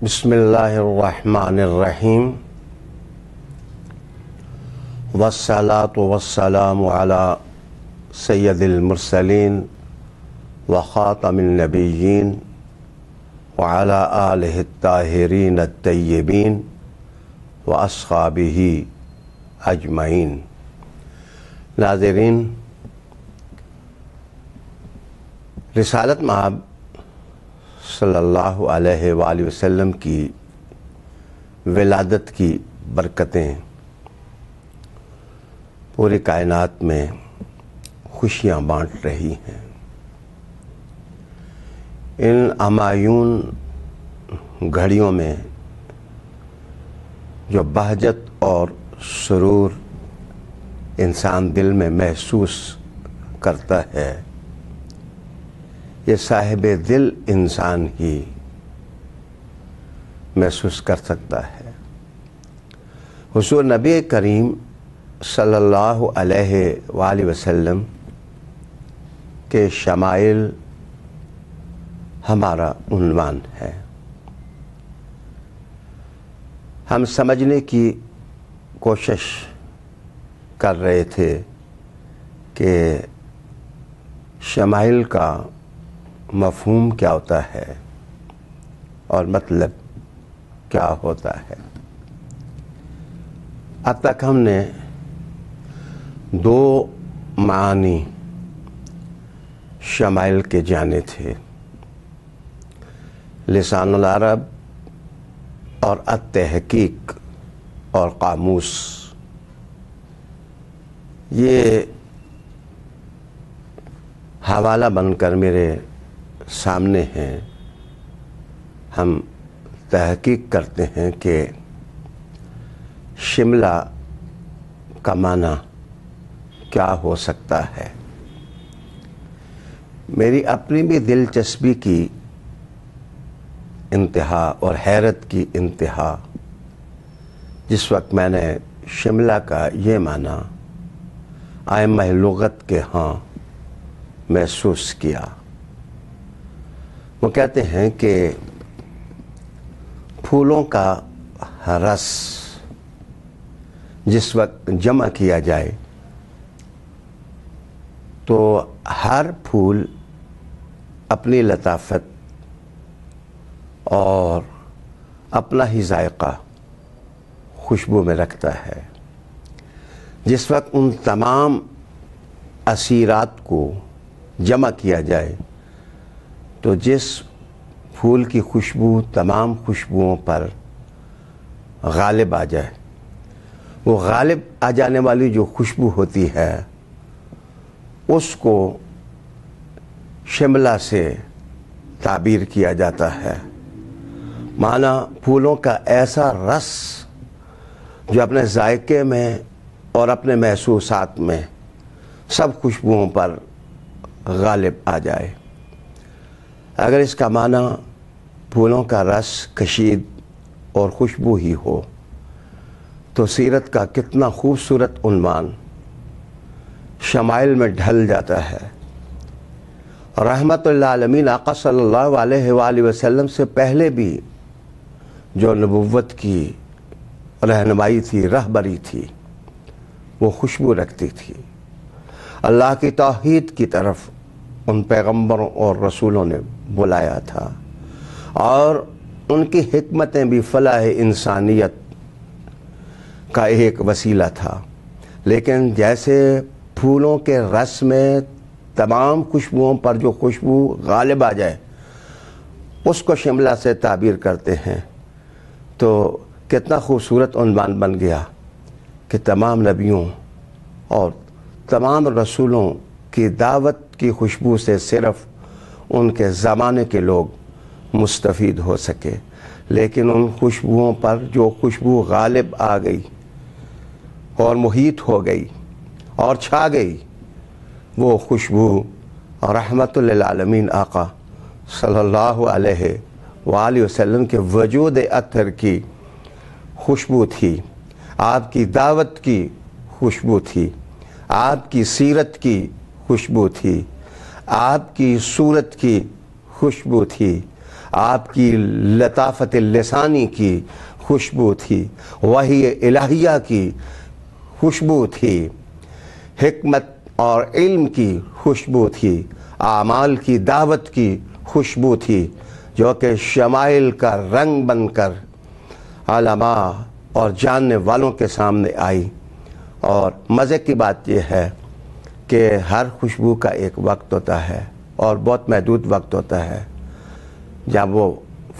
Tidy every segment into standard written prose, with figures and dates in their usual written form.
بسم اللہ الرحمن الرحیم والصلاة والسلام علی سید المرسلین وخاتم النبیین وعلی آلہ الطاہرین الطیبین واصحابہ اجمعین۔ ناظرین، رسالت مآب صلی اللہ علیہ وآلہ وسلم کی ولادت کی برکتیں پوری کائنات میں خوشیاں بانٹ رہی ہیں۔ ان ہمایون گھڑیوں میں جو بہجت اور سرور انسان دل میں محسوس کرتا ہے، یہ صاحب دل انسان ہی محسوس کر سکتا ہے۔ حضور نبی کریم صلی اللہ علیہ وآلہ وسلم کے شمائل ہمارا عنوان ہے۔ ہم سمجھنے کی کوشش کر رہے تھے کہ شمائل کا مفہوم کیا ہوتا ہے اور مطلب کیا ہوتا ہے۔ اب تک ہم نے دو معانی شمائل کے جانے تھے، لسان العرب اور التحقیق اور قاموس۔ یہ حوالہ بن کر میرے سامنے ہیں۔ ہم تحقیق کرتے ہیں کہ شملہ کا معنی کیا ہو سکتا ہے۔ میری اپنی بھی دلچسپی کی انتہا اور حیرت کی انتہا جس وقت میں نے شملہ کا یہ معنی ائمہ لغت کے ہاں محسوس کیا۔ وہ کہتے ہیں کہ پھولوں کا رس جس وقت جمع کیا جائے تو ہر پھول اپنی لطافت اور اپنا ہی ذائقہ خوشبو میں رکھتا ہے۔ جس وقت ان تمام اثیرات کو جمع کیا جائے تو جس پھول کی خوشبو تمام خوشبوؤں پر غالب آ جائے، وہ غالب آ جانے والی جو خوشبو ہوتی ہے اس کو شملہ سے تعبیر کیا جاتا ہے۔ معنی پھولوں کا ایسا رس جو اپنے ذائقے میں اور اپنے محسوسات میں سب خوشبوؤں پر غالب آ جائے۔ اگر اس کا معنی پھولوں کا رس کشید اور خوشبو ہی ہو تو سیرت کا کتنا خوبصورت عنوان شمائل میں ڈھل جاتا ہے۔ رحمت اللہ عالمین آقا صلی اللہ علیہ وآلہ وسلم سے پہلے بھی جو نبوت کی رہنمائی تھی، رہبری تھی، وہ خوشبو رکھتی تھی۔ اللہ کی توحید کی طرف ان پیغمبروں اور رسولوں نے بلایا تھا، اور ان کی حکمتیں بھی فلاح انسانیت کا ایک وسیلہ تھا۔ لیکن جیسے پھولوں کے رس میں تمام خوشبوؤں پر جو خوشبو غالب آ جائے اس کو شملہ سے تعبیر کرتے ہیں، تو کتنا خوبصورت عنوان بن گیا کہ تمام نبیوں اور تمام رسولوں کی دعوت کی خوشبو سے صرف ان کے زمانے کے لوگ مستفید ہو سکے۔ لیکن ان خوشبوؤں پر جو خوشبو غالب آ گئی اور محیط ہو گئی اور چھا گئی، وہ خوشبو رحمت للعالمین آقا صلی اللہ علیہ وآلہ وسلم کے وجود اطہر کی خوشبو تھی، آپ کی دعوت کی خوشبو تھی، آپ کی سیرت کی خوشبو تھی، آپ کی صورت کی خوشبو تھی، آپ کی لطافت لسانی کی خوشبو تھی، وحی الہیہ کی خوشبو تھی، حکمت اور علم کی خوشبو تھی، اعمال کی دعوت کی خوشبو تھی، جو کہ شمائل کا رنگ بن کر علماء اور جاننے والوں کے سامنے آئی۔ اور مزے کی بات یہ ہے کہ ہر خوشبو کا ایک وقت ہوتا ہے اور بہت محدود وقت ہوتا ہے جب وہ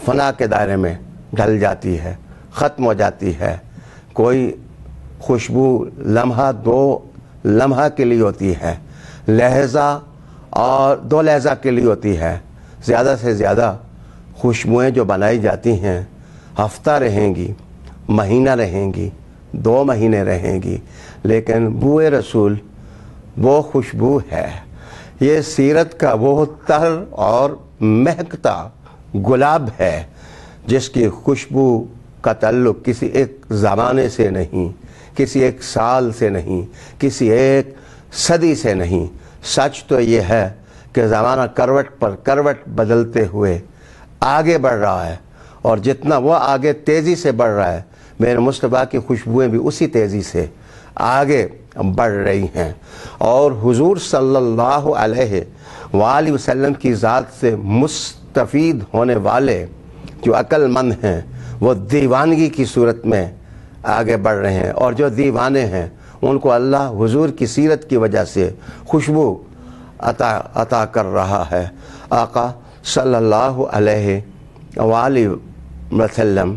فنا کے دائرے میں ڈھل جاتی ہے، ختم ہو جاتی ہے۔ کوئی خوشبو لمحہ دو لمحہ کے لیے ہوتی ہے، لہجہ اور دو لہجہ کے لیے ہوتی ہے۔ زیادہ سے زیادہ خوشبوئیں جو بنائی جاتی ہیں ہفتہ رہیں گی، مہینہ رہیں گی، 2 مہینے رہیں گی، لیکن بوئے رسول وہ خوشبو ہے۔ یہ سیرت کا وہ تر اور مہکتا گلاب ہے جس کی خوشبو کا تعلق کسی ایک زمانے سے نہیں، کسی ایک سال سے نہیں، کسی ایک صدی سے نہیں۔ سچ تو یہ ہے کہ زمانہ کروٹ پر کروٹ بدلتے ہوئے آگے بڑھ رہا ہے، اور جتنا وہ آگے تیزی سے بڑھ رہا ہے، میرے مصطفیٰ کی خوشبوئیں بھی اسی تیزی سے آگے بڑھ رہی ہیں۔ اور حضور صلی اللہ علیہ وآلہ وسلم کی ذات سے مستفید ہونے والے جو عقل مند ہیں وہ دیوانگی کی صورت میں آگے بڑھ رہے ہیں، اور جو دیوانے ہیں ان کو اللہ حضور کی سیرت کی وجہ سے خوشبو عطا کر رہا ہے۔ آقا صلی اللہ علیہ وآلہ وسلم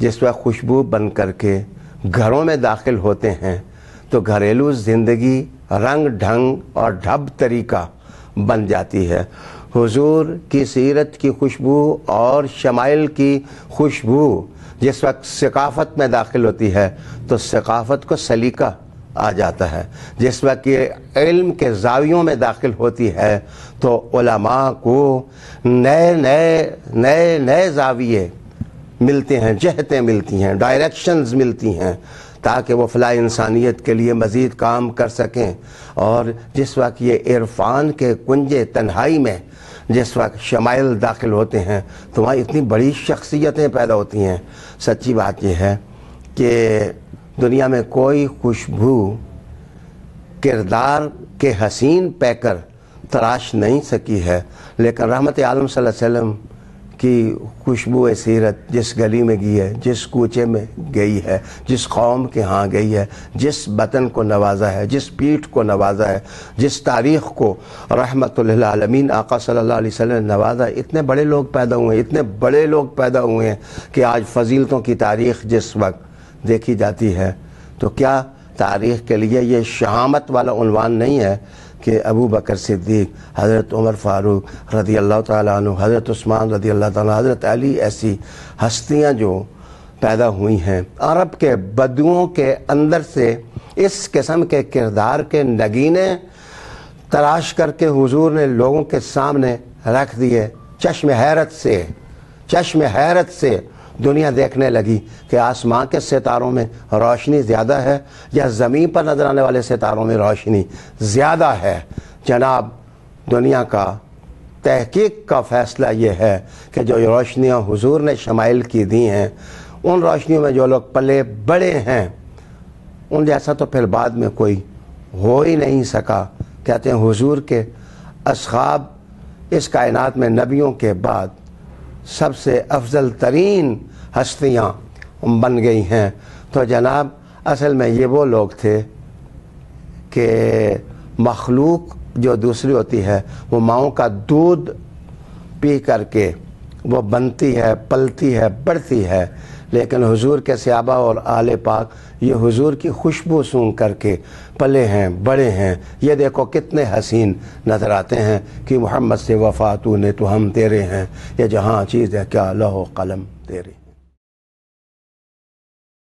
جس وقت خوشبو بن کر کے گھروں میں داخل ہوتے ہیں تو گھریلو زندگی رنگ ڈھنگ اور ڈھب طریقہ بن جاتی ہے۔ حضور کی سیرت کی خوشبو اور شمائل کی خوشبو جس وقت ثقافت میں داخل ہوتی ہے تو ثقافت کو سلیقہ آ جاتا ہے۔ جس وقت یہ علم کے زاویوں میں داخل ہوتی ہے تو علماء کو نئے زاویے ملتے ہیں، جہتیں ملتی ہیں، ڈائریکشنز ملتی ہیں، تاکہ وہ فلاح انسانیت کے لیے مزید کام کر سکیں۔ اور جس وقت یہ عرفان کے کنجے تنہائی میں جس وقت شمائل داخل ہوتے ہیں تو وہاں اتنی بڑی شخصیتیں پیدا ہوتی ہیں۔ سچی بات یہ ہے کہ دنیا میں کوئی خوشبو کردار کے حسین پیکر تراش نہیں سکی ہے، لیکن رحمت عالم صلی اللہ علیہ وسلم کی خوشبو سیرت جس گلی میں گئی ہے، جس کوچے میں گئی ہے، جس قوم کے ہاں گئی ہے، جس وطن کو نوازا ہے، جس پیٹھ کو نوازا ہے، جس تاریخ کو رحمت للعالمین آقا صلی اللہ علیہ وسلم نے نوازا ہے، اتنے بڑے لوگ پیدا ہوئے ہیں، اتنے بڑے لوگ پیدا ہوئے ہیں کہ آج فضیلتوں کی تاریخ جس وقت دیکھی جاتی ہے تو کیا تاریخ کے لیے یہ شہامت والا عنوان نہیں ہے کہ ابو بکر صدیق، حضرت عمر فاروق رضی اللہ تعالیٰ عنہ، حضرت عثمان رضی اللہ تعالیٰ عنہ، حضرت علی، ایسی ہستیاں جو پیدا ہوئی ہیں۔ عرب کے بدوؤں کے اندر سے اس قسم کے کردار کے نگینے تراش کر کے حضور نے لوگوں کے سامنے رکھ دیے۔ چشم حیرت سے دنیا دیکھنے لگی کہ آسمان کے ستاروں میں روشنی زیادہ ہے یا زمین پر نظر آنے والے ستاروں میں روشنی زیادہ ہے۔ جناب، دنیا کا تحقیق کا فیصلہ یہ ہے کہ جو روشنیاں حضور نے شمائل کی دی ہیں، ان روشنیوں میں جو لوگ پلے بڑے ہیں ان جیسا تو پھر بعد میں کوئی ہو ہی نہیں سکا۔ کہتے ہیں حضور کے اصحاب اس کائنات میں نبیوں کے بعد سب سے افضل ترین ہستیاں بن گئی ہیں۔ تو جناب، اصل میں یہ وہ لوگ تھے کہ مخلوق جو دوسری ہوتی ہے وہ ماؤں کا دودھ پی کر کے وہ بنتی ہے، پلتی ہے، بڑھتی ہے، لیکن حضور کے صحابہ اور آل پاک یہ حضور کی خوشبو سونگھ کر کے پلے ہیں، بڑے ہیں۔ یہ دیکھو کتنے حسین نظر آتے ہیں کہ محمد سے وفا تو نے تو ہم تیرے ہیں، یہ جہاں چیز ہے کیا لوح و قلم تیرے۔